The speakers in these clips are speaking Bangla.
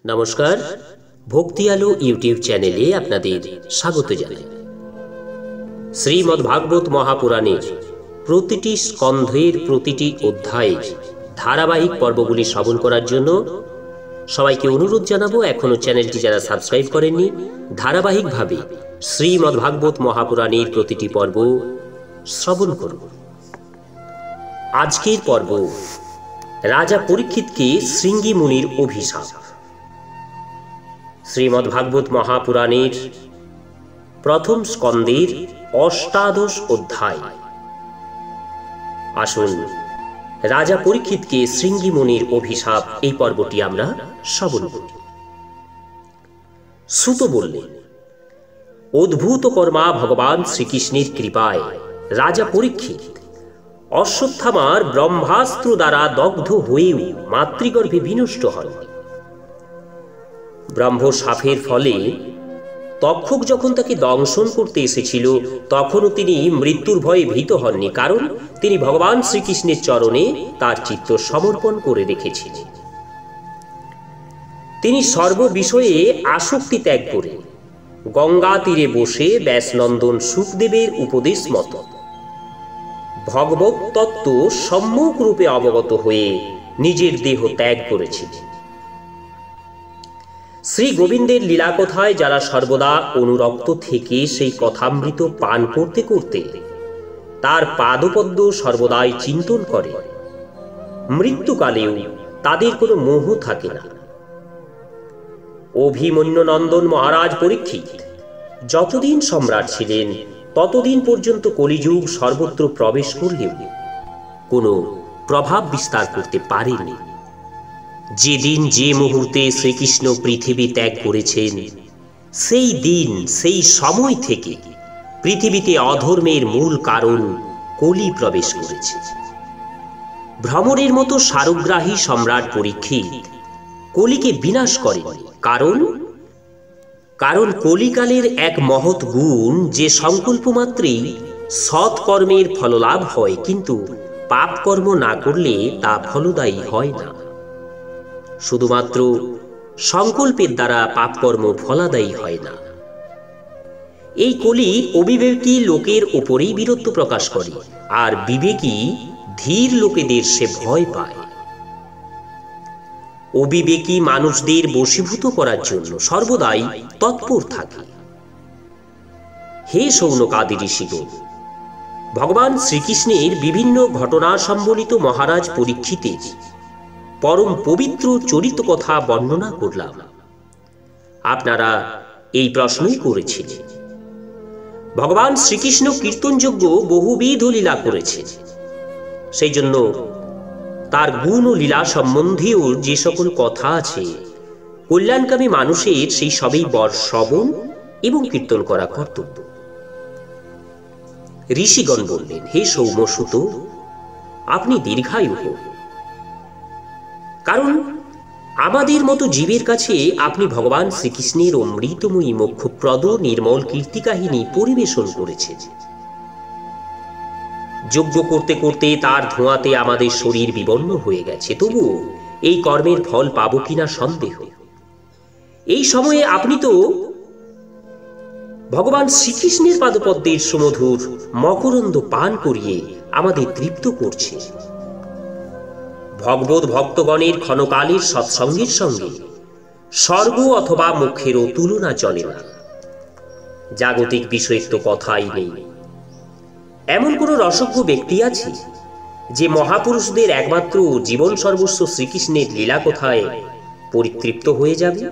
নমস্কার, ভক্তি আলো ইউটিউব চ্যানেলে আপনাদের স্বাগত জানাই। শ্রীমদ্ভাগবত মহাপুরাণের প্রতিটি স্কন্ধের প্রতিটি অধ্যায়ের ধারাবাহিক পর্বগুলি শ্রবণ করার জন্য সবাইকে অনুরোধ জানাবো, এখনো চ্যানেলটি যারা সাবস্ক্রাইব করেননি ধারাবাহিকভাবে শ্রীমদ্ভাগবত মহাপুরাণের প্রতিটি পর্ব শ্রবণ করুন। আজকের পর্ব রাজা পরীক্ষিতকে শৃঙ্গী মুনির অভিশাপ। শ্রীমদ্ভাগবত মহাপুরাণের প্রথম স্কন্ধের অষ্টাদশ অধ্যায়। আসুন রাজা পরীক্ষিতকে শৃঙ্গী মুনির অভিশাপ এই পর্বটি আমরা শ্রবণ করি। সুত বললেন, অদ্ভুত কর্মা ভগবান শ্রীকৃষ্ণের কৃপায় রাজা পরীক্ষিত অশ্বত্থামার ব্রহ্মাস্ত্র দ্বারা দগ্ধ হয়েও মাতৃগর্ভে বিনষ্ট হন। ব্রহ্মশাপের ফলে তক্ষক যখন তাকে দংশন করতে এসেছিল তখনও তিনি মৃত্যুর ভয়ে ভীত হননি, কারণ তিনি ভগবান শ্রীকৃষ্ণের চরণে তার চিত্ত সমর্পণ করে রেখেছিলেন। তিনি সর্ববিষয়ে আসক্তি ত্যাগ করে গঙ্গা তীরে বসে ব্যাসনন্দন সুখদেবের উপদেশ মতো ভগবত তত্ত্ব সম্যক রূপে অবগত হয়ে নিজের দেহ ত্যাগ করেছিলেন। শ্রী গোবিন্দের লীলা কথায় যারা সর্বদা অনুরক্ত থেকে সেই কথামৃত পান করতে করতে তার পাদপদ্ম সর্বদাই চিন্তন করে, মৃত্যুকালেও তাদের কোনো মোহ থাকে না। অভিমন্যু নন্দন মহারাজ পরীক্ষিত যতদিন সম্রাট ছিলেন ততদিন পর্যন্ত কলিযুগ সর্বত্র প্রবেশ করলেও কোনো প্রভাব বিস্তার করতে পারেনি। যেদিন যে মুহূর্তে শ্রীকৃষ্ণ পৃথিবী ত্যাগ করেছেন সেই দিন সেই সময় থেকে পৃথিবীতে অধর্মের মূল কারণ কলি প্রবেশ করেছে। ভ্রমরের মতো সারগ্রাহী সম্রাট পরীক্ষিত কলিকে বিনাশ করেনি, কারণ কলিকালের এক মহৎ গুণ যে সংকল্প মাত্রেই সৎকর্মের ফললাভ হয়, কিন্তু পাপ কর্ম না করলে তা ফলদায়ী হয় না। শুধুমাত্র সংকল্পের দ্বারা পাপকর্ম ফলাদায়ী হয় না। এই কলি অবিবেকী লোকের ওপরেই বীরত্ব প্রকাশ করে, আর বিবেকী ধীর লোকেদের সে ভয় পায়। অবিবেকী মানুষদের বশীভূত করার জন্য সর্বদাই তৎপর থাকে। হে শৌনকাদি ঋষিগণ, ভগবান শ্রীকৃষ্ণের বিভিন্ন ঘটনা সম্বলিত মহারাজ পরীক্ষিতের পরম পবিত্র চরিত কথা বর্ণনা করলাম। আপনারা এই প্রশ্নই করেছিলেন। ভগবান শ্রীকৃষ্ণ কীর্তনযোগ্য বহুবিধ লীলা করেছেন, সেই জন্য তার গুণ ও লীলা সম্বন্ধেও যে সকল কথা আছে কল্যাণকামী মানুষের সেই সবই শ্রবণ এবং কীর্তন করা কর্তব্য। ঋষিগণ বললেন, হে সৌম্যসুত, আপনি দীর্ঘায়ু হোক, কারণ আমাদের মতো জীবের কাছে আপনি ভগবান শ্রীকৃষ্ণের অমৃতময়ী মোক্ষপ্রদ নির্মল কীর্তিকাহিনী পরিবেশন করেছেন। যজ্ঞ করতে করতে তার ধোঁয়াতে আমাদের শরীর বিবর্ণ হয়ে গেছে, তবুও এই কর্মের ফল পাবো কিনা সন্দেহ। এই সময়ে আপনি তো ভগবান শ্রীকৃষ্ণের পাদপদ্মের সুমধুর মকরন্দ পান করিয়ে আমাদের তৃপ্ত করছে। ভগবত ভক্তগণের ক্ষণকালের সৎসঙ্গের সঙ্গে স্বর্গ অথবা মুখেরও তুলনা চলে না। জাগতিক বিষয়ের তো কথাই নেই। এমন কোন রসজ্ঞ ব্যক্তি আছে যে মহাপুরুষদের একমাত্র জীবন সর্বস্ব শ্রীকৃষ্ণের লীলা কথায় পরিতৃপ্ত হয়ে যাবে?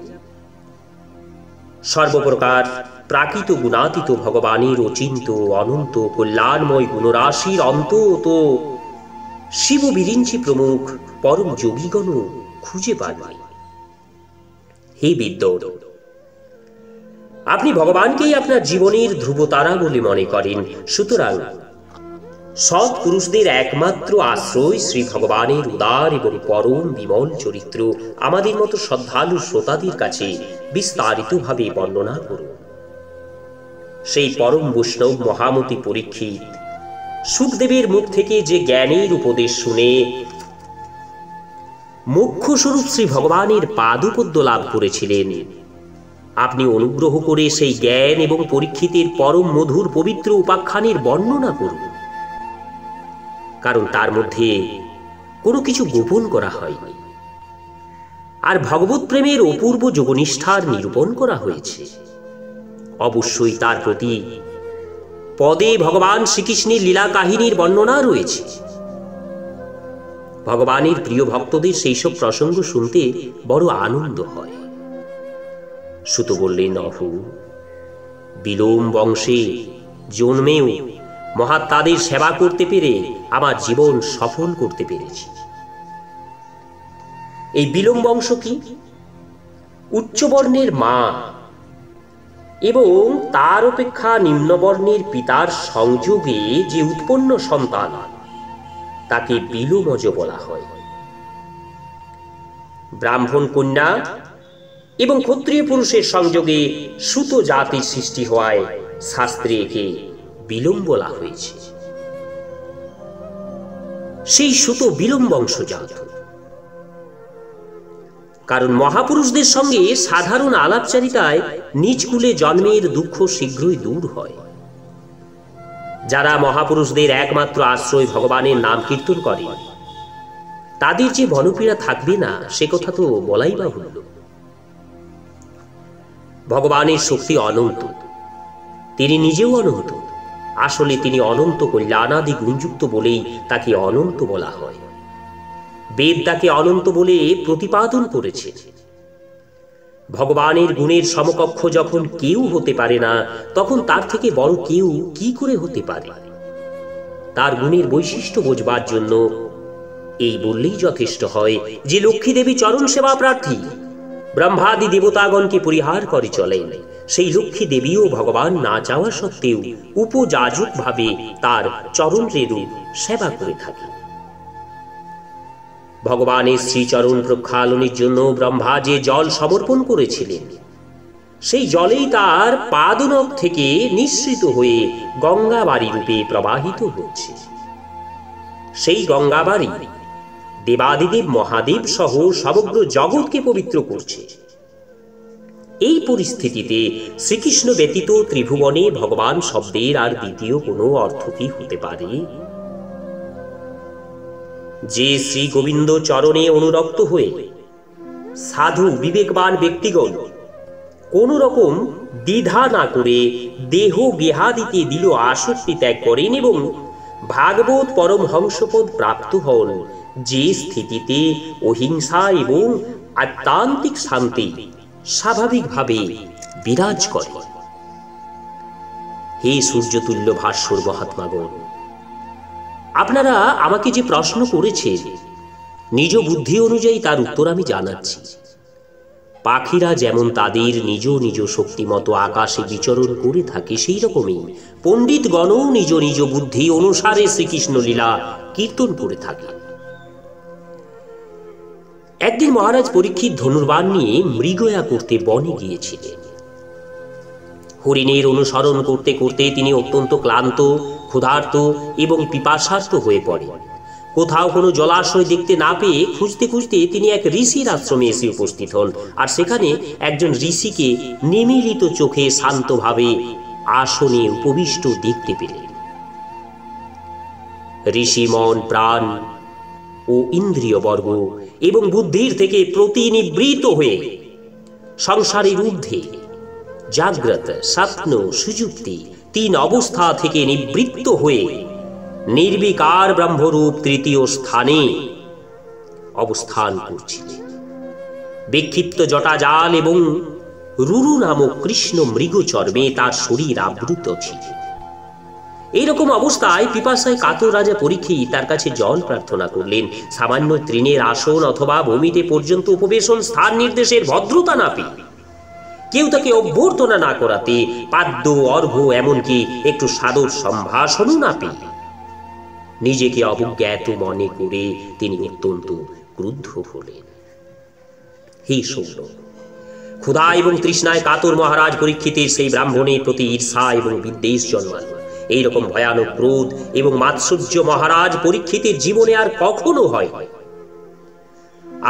সর্বপ্রকার প্রাকৃত গুণাতীত ভগবানের অচিন্ত অনন্ত কল্যাণময় গুণরাশির অন্ত তো শিব বিরিঞ্চি প্রমুখ পরম যোগীগণ খুঁজে পাননি। হে বিদ্যুৎ, আপনি ভগবানকেই আপনার জীবনের ধ্রুবতারা বলে মনে করেন, সুতরাং সৎ পুরুষদের একমাত্র আশ্রয় শ্রী ভগবানের উদার এবং পরম বিমল চরিত্র আমাদের মতো শ্রদ্ধালু শ্রোতাদের কাছে বিস্তারিতভাবে বর্ণনা করুন। সেই পরম বৈষ্ণব মহামতি পরীক্ষিত সুখদেবের মুখ থেকে যে জ্ঞানের উপদেশ শুনে মোক্ষস্বরূপ শ্রী ভগবানের পাদপদ্ম লাভ করেছিলেন, আপনি অনুগ্রহ করে সেই জ্ঞান এবং পরীক্ষিতের পরম মধুর পবিত্র উপাখ্যানের বর্ণনা করুন, কারণ তার মধ্যে কোনো কিছু গোপন করা হয়নি, আর ভগবত প্রেমের অপূর্ব যোগনিষ্ঠার নিরূপণ করা হয়েছে। অবশ্যই তার প্রতি পদে ভগবান শ্রীকৃষ্ণের লীলা কাহিনীর বর্ণনা রয়েছে। ভগবানের প্রিয় ভক্তদের সেই সব প্রসঙ্গ শুনতে বড় আনন্দ হয়। সুত বললেন, অহু, বিলোম বংশে জন্মেও মহাত্মাদের সেবা করতে পেরে আমার জীবন সফল করতে পেরেছি। এই বিলোম বংশ কি? উচ্চবর্ণের মা এবং তার অপেক্ষা নিম্নবর্ণের পিতার সংযোগে যে উৎপন্ন সন্তান, তাকে বিলোমজ বলা হয়। ব্রাহ্মণ কন্যা এবং ক্ষত্রিয় পুরুষের সংযোগে সুত জাতির সৃষ্টি হওয়ায় শাস্ত্রে একে বিলোম বলা হয়েছে। সেই সুত বিলোম বংশজাত, কারণ মহাপুরুষদের সঙ্গে সাধারণ আলাপচারিতায় নিজ কুলে জন্মের দুঃখ শীঘ্রই দূর হয়। যারা মহাপুরুষদের একমাত্র আশ্রয় ভগবানের নাম কীর্তন করে, তাদের যে বনপীড়া থাকবে না সে কথা তো বলাই বাহুল্য। ভগবানের শক্তি অনন্ত, তিনি নিজেও অনন্ত। আসলে তিনি অনন্ত কল্যাণাদি গুণযুক্ত বলেই তাকে অনন্ত বলা হয়। বেদ তাকে অনন্ত বলে প্রতিপাদন করেছে। ভগবানের গুণের সমকক্ষ যখন কেউ হতে পারে না, তখন তার থেকে বড় কেউ কি করে হতে পারে? তার গুণের বৈশিষ্ট্য বোঝবার জন্য এই বললেই যথেষ্ট হয় যে লক্ষ্মী দেবী চরণ সেবা প্রার্থী, ব্রহ্মাদি দেবতাগণকে পরিহার করে চলেন। সেই লক্ষ্মী দেবীও ভগবান না চাওয়া সত্ত্বেও উপযাজক ভাবে তার চরণ রেণু সেবা করে থাকে। ভগবানের শ্রীচরণ প্রক্ষালনের জন্য ব্রহ্মা যে জল সমর্পণ করেছিলেন, সেই জলেই তার পাদনখ থেকে নিঃসৃত হয়ে গঙ্গাবাড়ি রূপে প্রবাহিত হচ্ছে। সেই গঙ্গাবাড়ি দেবাদিদেব মহাদেব সহ সমগ্র জগৎকে পবিত্র করছে। এই পরিস্থিতিতে শ্রীকৃষ্ণ ব্যতীত ত্রিভুবনে ভগবান শব্দের আর দ্বিতীয় কোনো অর্থ কি হতে পারে? যে শ্রী গোবিন্দ চরণে অনুরক্ত হয়ে সাধু বিবেকবান ব্যক্তিগণ কোন রকম দ্বিধা না করে দেহ গেহাদিতে দিল আসক্তি ত্যাগ করেন এবং ভাগবত পরমহংসপদ প্রাপ্ত হন, যে স্থিতিতে অহিংসা এবং আত্মান্তিক শান্তি স্বাভাবিকভাবে বিরাজ করে। হে সূর্যতুল্য ভাস্বর মহাত্মাগণ, আপনারা আমাকে যে প্রশ্ন করেছেন, নিজ বুদ্ধি অনুযায়ী তার উত্তর আমি জানাচ্ছি। পাখিরা যেমন তাদের নিজ নিজ শক্তিমতো আকাশে বিচরণ করে থাকে, সেই রকমই পণ্ডিতগণও নিজ নিজ বুদ্ধি অনুসারে শ্রীকৃষ্ণ লীলা কীর্তন করে থাকে। একদিন মহারাজ পরীক্ষিত ধনুর্বাণ নিয়ে মৃগয়া করতে বনে গিয়েছিলেন। হরিণের অনুসরণ করতে করতে তিনি অত্যন্ত ক্লান্ত, ক্ষুধার্ত এবং পিপাসার্ত হয়ে পড়েন। কোথাও কোনো জলাশয় দেখতে না পেয়ে খুঁজতে খুঁজতে তিনি এক ঋষির আশ্রমে এসে উপস্থিত হন, আর সেখানে একজন ঋষিকে নিমীলিত চোখে শান্তভাবে আসনে উপবিষ্ট দেখতে পেলেন। ঋষি মন, প্রাণ ও ইন্দ্রিয়বর্গ এবং বুদ্ধির থেকে প্রতিনিবৃত হয়ে সংসারের ঊর্ধ্বে জাগ্রত, স্বপ্ন, সুযুক্তি তিন অবস্থা থেকে নিবৃত্ত হয়ে নির্বিকার ব্রহ্মরূপ তৃতীয় স্থানে অবস্থান করছিলেন। বিক্ষিপ্ত জটাজাল এবং রুরু নামক কৃষ্ণ মৃগচর্মে তার শরীর আবৃত ছিল। এইরকম অবস্থায় পিপাসায় কাতর রাজা পরীক্ষিত তার কাছে জল প্রার্থনা করলেন। সামান্য তৃণের আসন অথবা ভূমিতে পর্যন্ত উপবেশন স্থান নির্দেশের ভদ্রতা না পেয়ে, কেউ তাকে অভ্যর্থনা না করাতে, পাদ্য অর্ঘ্য এমনকি একটু সাদর সম্ভাষণও না পেয়ে নিজেকে অবজ্ঞাত মনে করে তিনি অত্যন্ত ক্রুদ্ধ হলেন। হে সৌর, ক্ষুধা এবং তৃষ্ণায় কাতর মহারাজ পরীক্ষিতের সেই ব্রাহ্মণের প্রতি ঈর্ষা এবং বিদ্বেষ জন্মাল। এইরকম ভয়ানক ক্রোধ এবং মাৎসর্য মহারাজ পরীক্ষিতের জীবনে আর কখনো হয়।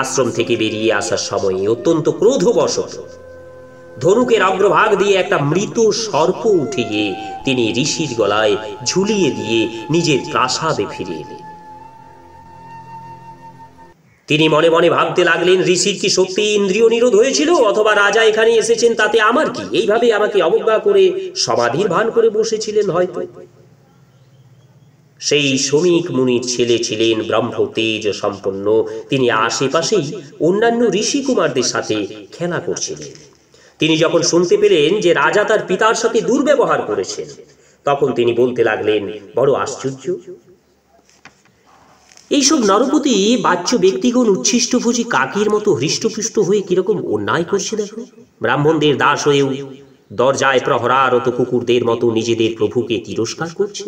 আশ্রম থেকে বেরিয়ে আসার সময়ে অত্যন্ত ক্রোধবশত ধনুকের অগ্রভাগ দিয়ে একটা মৃত সর্প উঠে গিয়ে তিনি ঋষির গলায় ঝুলিয়ে দিয়ে নিজের প্রাসাদে ফিরে এলেন। তিনি মনে মনে ভাবতে লাগলেন, ঋষির কি সত্যি ইন্দ্রিয় নিরোধ হয়েছিল, অথবা রাজা এখানে এসেছেন তাতে আমার কি? এইভাবে আমাকে অবজ্ঞা করে সমাধির ভান করে বসেছিলেন হয়তো। সেই শমিক মুনির ছেলে ছিলেন ব্রহ্ম তেজ সম্পন্ন। তিনি আশেপাশেই অন্যান্য ঋষি কুমারদের সাথে খেলা করছিলেন। তিনি যখন শুনতে পেলেন যে রাজা তার পিতার সাথে দুর্ব্যবহার করেছেন, তখন তিনি বলতে লাগলেন, বড় আশ্চর্য, এইসব নরপতি বাচ্য ব্যক্তিগণ উচ্ছিষ্টভোজী কাকের মতো হৃষ্টপুষ্ট হয়ে কিরকম অন্যায় করছে দেখো। ব্রাহ্মণদের দাস হয়েও দরজায় প্রহরারত কুকুরদের মতো নিজেদের প্রভুকে তিরস্কার করছে।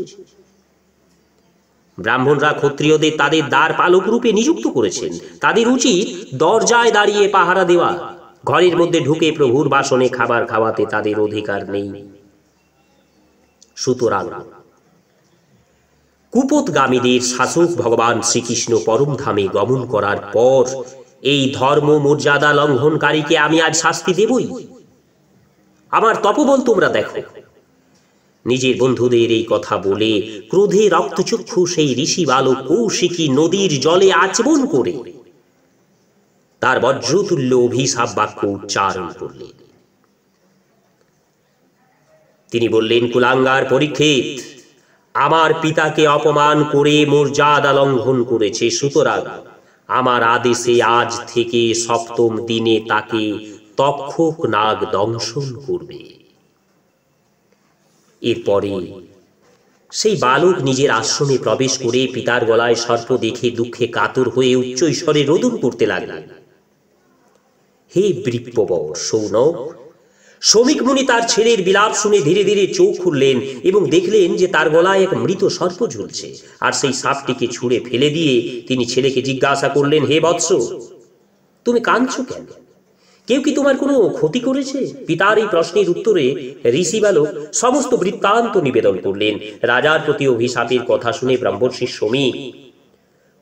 ব্রাহ্মণরা ক্ষত্রিয়দের তাদের দ্বার পালক রূপে নিযুক্ত করেছেন। তাদের উচিত দরজায় দাঁড়িয়ে পাহারা দেওয়া। ঘরের মধ্যে ঢুকে প্রভুর বাসনে খাবার খাওয়াতে তাদের অধিকার নেই। সুতরাং কুপোতগামীদের শাসক ভগবান শ্রীকৃষ্ণ পরমধামে গমন করার পর এই ধর্ম মর্যাদা লঙ্ঘনকারীকে আমি আজ শাস্তি দেবই। আমার তপবল তোমরা দেখো। নিজের বন্ধুদের এই কথা বলে ক্রোধে রক্তচক্ষু সেই ঋষি বালক কৌশিকী নদীর জলে আচমন করে তার বজ্রতুল্য অভিশাপ বাক্য উচ্চারণ করলেন। তিনি বললেন, কুলাঙ্গার পরীক্ষিত আমার পিতাকে অপমান করে মর্যাদা লঙ্ঘন করেছে, সুতরাং আমার আদেশে আজ থেকে সপ্তম দিনে তাকে তক্ষক নাগ দংশন করবে। এরপরে সেই বালক নিজের আশ্রমে প্রবেশ করে পিতার গলায় সর্প দেখে দুঃখে কাতর হয়ে উচ্চৈস্বরে রোদন করতে লাগলেন। হে বৃপ্পবর সৌনক! শমিক মুনি তার ছেলের বিলাপ শুনে ধীরে ধীরে চোখ খুললেন এবং দেখলেন যে তার গলায় এক মৃত সর্প ঝুলছে। আর সেই সাপটিকে ছুঁড়ে ফেলে দিয়ে তিনি ছেলেকে জিজ্ঞাসা করলেন, হে বৎস, তুমি কাঁদছো কেন? কেউ কি তোমার কোনো ক্ষতি করেছে? পিতার এই প্রশ্নের উত্তরে ঋষি বালক সমস্ত বৃত্তান্ত নিবেদন করলেন। রাজার প্রতি অভিশাপের কথা শুনে ব্রহ্মর্ষি শমিক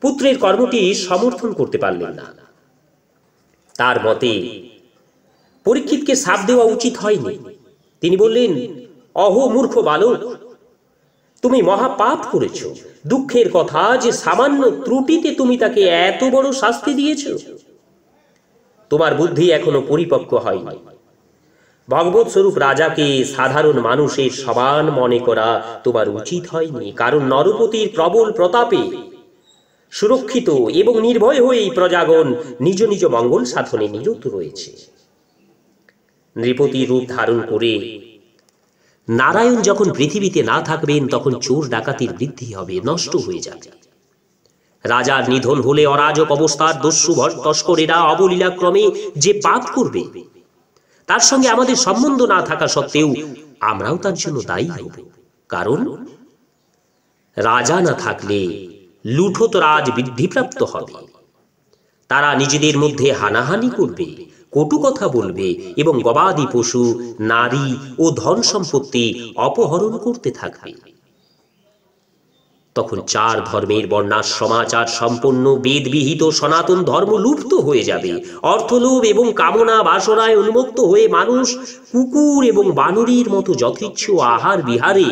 পুত্রের কর্মটি সমর্থন করতে পারলেন না। তার মতে পরীক্ষিতকে শাপ দেওয়া উচিত হয়নি। তিনি বললেন, অহো মূর্খ বালক, তুমি মহাপাপ করেছ। দুঃখের কথা যে সামান্য ত্রুটিতে তুমি তাকে এত বড় শাস্তি দিয়েছ। তোমার বুদ্ধি এখনো পরিপক্ক হয়নি। ভগবৎ স্বরূপ রাজাকে সাধারণ মানুষের সমান মনে করা তোমার উচিত হয়নি, কারণ নরপতির প্রবল প্রতাপে সুরক্ষিত এবং নির্ভয় হয়েই প্রজাগণ নিজ নিজ মঙ্গল সাধনে নিরত রয়েছে। নৃপতি রূপ ধারণ করে নারায়ণ যখন পৃথিবীতে না থাকবেন, তখন চোর ডাকাতির বৃদ্ধি হবে, নষ্ট হয়ে যাবে। রাজার নিধন হলে অরাজক অবস্থার দস্যু তস্করেরা অবলীলাক্রমে যে পাপ করবে, তার সঙ্গে আমাদের সম্বন্ধ না থাকা সত্ত্বেও আমরাও তার জন্য দায়ী হব। কারণ রাজা না থাকলে লুঠত রাজ বৃদ্ধিপ্রাপ্ত হবে। তারা নিজেদের মধ্যে হানাহানি করবে, কটু কথা বলবে এবং গবাদি পশু, নারী ও ধন সম্পত্তি অপহরণ করতে থাকবে। তখন চার ধর্মের বর্ণাশ্রমাচার সম্পন্ন বেদবিহিত সনাতন ধর্ম লুপ্ত হয়ে যাবে। অর্থলোভ এবং কামনা বাসনায় উন্মুক্ত হয়ে মানুষ কুকুর এবং বানরের মতো যথেচ্ছ আহার বিহারে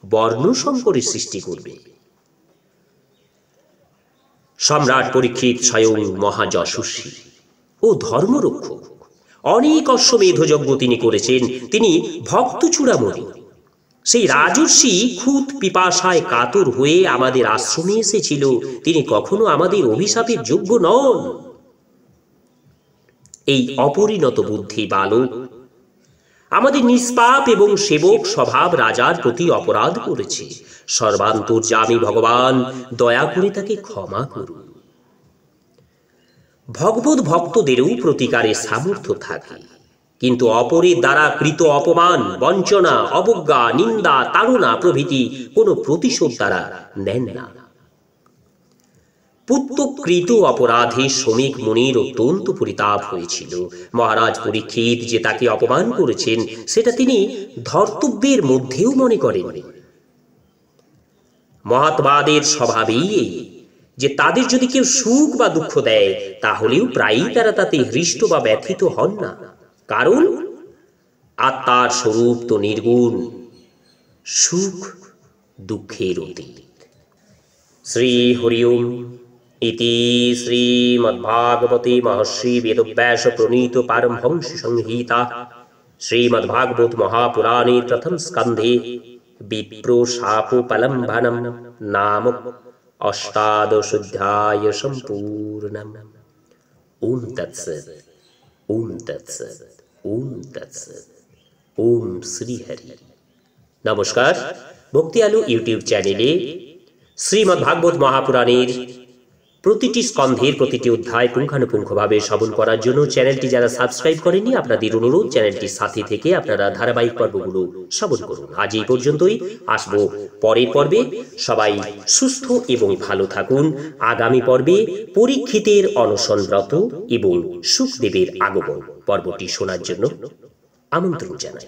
বর্ণ সংকরের সৃষ্টি করবে। সম্রাট পরীক্ষিত স্বয়ং মহাযশস্বী ও ধর্মরক্ষক। অনেক অশ্বমেধ যজ্ঞ তিনি করেছেন। তিনি ভক্ত চূড়ামণি। সেই রাজর্ষি খুদ পিপাসায় কাতর হয়ে আমাদের আশ্রমে এসেছিল। তিনি কখনো আমাদের অভিশাপের যোগ্য নন। এই অপরিণত বুদ্ধি বালক আমাদের নিষ্পাপ এবং সেবক স্বভাব রাজার প্রতি অপরাধ করেছে। সর্বান্তর্যামী ভগবান দয়া করে তাকে ক্ষমা করুন। ভগবত ভক্তদেরও প্রতিকারের সামর্থ্য থাকে, কিন্তু অপরের দ্বারা কৃত অপমান, বঞ্চনা, অবজ্ঞা, নিন্দা, তাড়না প্রভৃতি কোনো প্রতিশোধ তারা নেন না। পুত্তকৃত অপরাধে শমিক মুনির অত্যন্ত পরিতাপ হয়েছিল। মহারাজ পরীক্ষিত যে তাকে অপমান করেছেন, সেটা তিনি ধর্তব্যের মধ্যেও মনে করেন। মহাত্মাদের স্বভাবেই এই যে তাদের যদি কেউ সুখ বা দুঃখ দেয় তাহলেও প্রায়ই তারা তাতে হৃষ্ট বা ব্যথিত হন না, কারণ আত্মার স্বরূপ তো নির্গুণ, সুখ দুঃখের অতীত। শ্রী হরি ওম ইতি শ্রীমদ্ভাগবতে মহর্ষি বেদব্যাস প্রণীত পারমহংস সংহিতা শ্রীমদ্ভাগবত মহাপুরাণে প্রথম স্কন্ধে বিপ্র শাপোপলম্বনম নাম অষ্টাদশোऽধ্যায় সম্পূর্ণম। ওম তৎসৎ, ওম তৎসৎ, ওম তৎসৎ। ওম শ্রী হরি। নমস্কার, ভক্তি আলো ইউটিউব চ্যানেলে শ্রীমদ্ভাগবত মহাপুরাণের প্রতিটি স্কন্ধের প্রতিটি অধ্যায় পুঙ্খানুপুঙ্খভাবে শ্রবণ করার জন্য চ্যানেলটি যারা সাবস্ক্রাইব করেননি, আপনাদের অনুরোধ চ্যানেলটির সাথে থেকে আপনারা ধারাবাহিক পর্বগুলো শ্রবণ করুন। আজ এই পর্যন্তই, আসবো পরের পর্বে। সবাই সুস্থ এবং ভালো থাকুন। আগামী পর্বে পরীক্ষিতের অনশনব্রত এবং সুখদেবের আগমন পর্বটি শোনার জন্য আমন্ত্রণ জানাই।